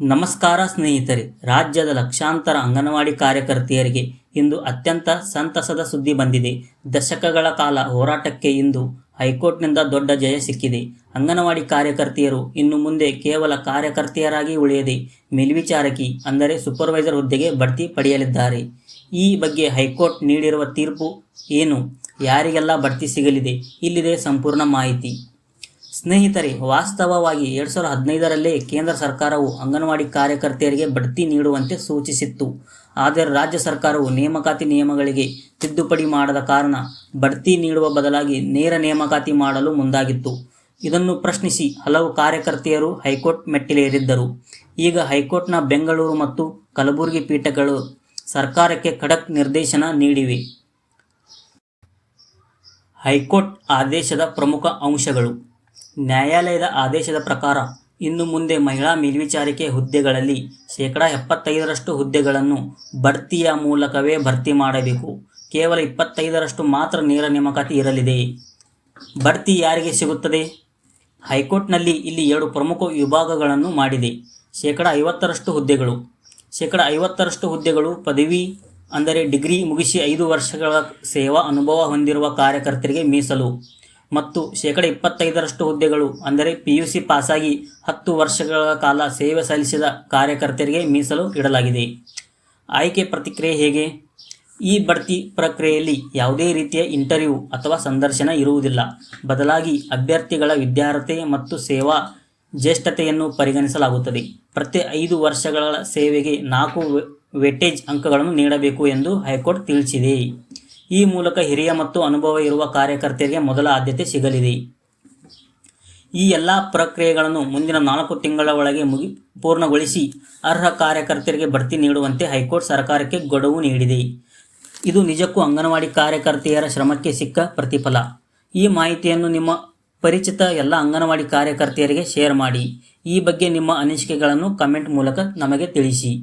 ನಮಸ್ಕಾರ ಸ್ನೇಹಿತರೆ. ರಾಜ್ಯದ ಲಕ್ಷಾಂತರ ಅಂಗನವಾಡಿ ಕಾರ್ಯಕರ್ತೆಯರಿಗೆ ಇಂದು ಅತ್ಯಂತ ಸಂತಸದ ಸುದ್ದಿ ಬಂದಿದೆ. ದಶಕಗಳ ಕಾಲ ಹೋರಾಟಕ್ಕೆ ಇಂದು ಹೈಕೋರ್ಟ್ನಿಂದ ದೊಡ್ಡ ಜಯ ಸಿಕ್ಕಿದೆ. ಅಂಗನವಾಡಿ ಕಾರ್ಯಕರ್ತೆಯರು ಇನ್ನು ಮುಂದೆ ಕೇವಲ ಕಾರ್ಯಕರ್ತೆಯರಾಗಿ ಉಳಿಯದೆ ಮೇಲ್ವಿಚಾರಕಿ ಅಂದರೆ ಸೂಪರ್ವೈಸರ್ ಹುದ್ದೆಗೆ ಬಡ್ತಿ ಪಡೆಯಲಿದ್ದಾರೆ. ಈ ಬಗ್ಗೆ ಹೈಕೋರ್ಟ್ ನೀಡಿರುವ ತೀರ್ಪು ಏನು, ಯಾರಿಗೆಲ್ಲ ಬಡ್ತಿ ಸಿಗಲಿದೆ, ಇಲ್ಲಿದೆ ಸಂಪೂರ್ಣ ಮಾಹಿತಿ. ಸ್ನೇಹಿತರೆ, ವಾಸ್ತವವಾಗಿ 2015ರಲ್ಲೇ ಕೇಂದ್ರ ಸರ್ಕಾರವು ಅಂಗನವಾಡಿ ಕಾರ್ಯಕರ್ತೆಯರಿಗೆ ಬಡ್ತಿ ನೀಡುವಂತೆ ಸೂಚಿಸಿತ್ತು. ಆದರೆ ರಾಜ್ಯ ಸರ್ಕಾರವು ನೇಮಕಾತಿ ನಿಯಮಗಳಿಗೆ ತಿದ್ದುಪಡಿ ಮಾಡದ ಕಾರಣ ಬಡ್ತಿ ನೀಡುವ ಬದಲಾಗಿ ನೇರ ನೇಮಕಾತಿ ಮಾಡಲು ಮುಂದಾಗಿತ್ತು. ಇದನ್ನು ಪ್ರಶ್ನಿಸಿ ಹಲವು ಕಾರ್ಯಕರ್ತೆಯರು ಹೈಕೋರ್ಟ್ ಮೆಟ್ಟಿಲೇರಿದ್ದರು. ಈಗ ಹೈಕೋರ್ಟ್ನ ಬೆಂಗಳೂರು ಮತ್ತು ಕಲಬುರಗಿ ಪೀಠಗಳು ಸರ್ಕಾರಕ್ಕೆ ಖಡಕ್ ನಿರ್ದೇಶನ ನೀಡಿವೆ. ಹೈಕೋರ್ಟ್ ಆದೇಶದ ಪ್ರಮುಖ ಅಂಶಗಳು. ನ್ಯಾಯಾಲಯದ ಆದೇಶದ ಪ್ರಕಾರ ಇನ್ನು ಮುಂದೆ ಮಹಿಳಾ ಮೇಲ್ವಿಚಾರಕಿ ಹುದ್ದೆಗಳಲ್ಲಿ 75% ಹುದ್ದೆಗಳನ್ನು ಬಡ್ತಿಯ ಮೂಲಕವೇ ಭರ್ತಿ ಮಾಡಬೇಕು. ಕೇವಲ 25% ಮಾತ್ರ ನೇರ ನೇಮಕಾತಿ ಇರಲಿದೆ. ಬಡ್ತಿ ಯಾರಿಗೆ ಸಿಗುತ್ತದೆ? ಹೈಕೋರ್ಟ್ನಲ್ಲಿ ಇಲ್ಲಿ 2 ಪ್ರಮುಖ ವಿಭಾಗಗಳನ್ನು ಮಾಡಿದೆ. 50% ಹುದ್ದೆಗಳು. 50% ಹುದ್ದೆಗಳು ಪದವಿ ಅಂದರೆ ಡಿಗ್ರಿ ಮುಗಿಸಿ 5 ವರ್ಷಗಳ ಸೇವಾ ಅನುಭವ ಹೊಂದಿರುವ ಕಾರ್ಯಕರ್ತರಿಗೆ ಮೀಸಲು ಮತ್ತು 25% ಹುದ್ದೆಗಳು ಅಂದರೆ PUC ಪಾಸಾಗಿ 10 ವರ್ಷಗಳ ಕಾಲ ಸೇವೆ ಸಲ್ಲಿಸಿದ ಕಾರ್ಯಕರ್ತರಿಗೆ ಮೀಸಲು ಇಡಲಾಗಿದೆ. ಆಯ್ಕೆ ಪ್ರಕ್ರಿಯೆ ಹೇಗೆ? ಈ ಬಡ್ತಿ ಪ್ರಕ್ರಿಯೆಯಲ್ಲಿ ಯಾವುದೇ ರೀತಿಯ ಇಂಟರ್ವ್ಯೂ ಅಥವಾ ಸಂದರ್ಶನ ಇರುವುದಿಲ್ಲ. ಬದಲಾಗಿ ಅಭ್ಯರ್ಥಿಗಳ ವಿದ್ಯಾರ್ಹತೆ ಮತ್ತು ಸೇವಾ ಜ್ಯೇಷ್ಠತೆಯನ್ನು ಪರಿಗಣಿಸಲಾಗುತ್ತದೆ. ಪ್ರತಿ 5 ವರ್ಷಗಳ ಸೇವೆಗೆ 4 ವೇಟೇಜ್ ಅಂಕಗಳನ್ನು ನೀಡಬೇಕು ಎಂದು ಹೈಕೋರ್ಟ್ ತಿಳಿಸಿದೆ. ಈ ಮೂಲಕ ಹಿರಿಯ ಮತ್ತು ಅನುಭವ ಇರುವ ಕಾರ್ಯಕರ್ತರಿಗೆ ಮೊದಲ ಆದ್ಯತೆ ಸಿಗಲಿದೆ. ಈ ಎಲ್ಲ ಪ್ರಕ್ರಿಯೆಗಳನ್ನು ಮುಂದಿನ 4 ತಿಂಗಳ ಒಳಗೆ ಪೂರ್ಣಗೊಳಿಸಿ ಅರ್ಹ ಕಾರ್ಯಕರ್ತರಿಗೆ ಬಡ್ತಿ ನೀಡುವಂತೆ ಹೈಕೋರ್ಟ್ ಸರ್ಕಾರಕ್ಕೆ ಗಡುವು ನೀಡಿದೆ. ಇದು ನಿಜಕ್ಕೂ ಅಂಗನವಾಡಿ ಕಾರ್ಯಕರ್ತೆಯರ ಶ್ರಮಕ್ಕೆ ಸಿಕ್ಕ ಪ್ರತಿಫಲ. ಈ ಮಾಹಿತಿಯನ್ನು ನಿಮ್ಮ ಪರಿಚಿತ ಎಲ್ಲ ಅಂಗನವಾಡಿ ಕಾರ್ಯಕರ್ತೆಯರಿಗೆ ಶೇರ್ ಮಾಡಿ. ಈ ಬಗ್ಗೆ ನಿಮ್ಮ ಅನಿಸಿಕೆಗಳನ್ನು ಕಮೆಂಟ್ ಮೂಲಕ ನಮಗೆ ತಿಳಿಸಿ.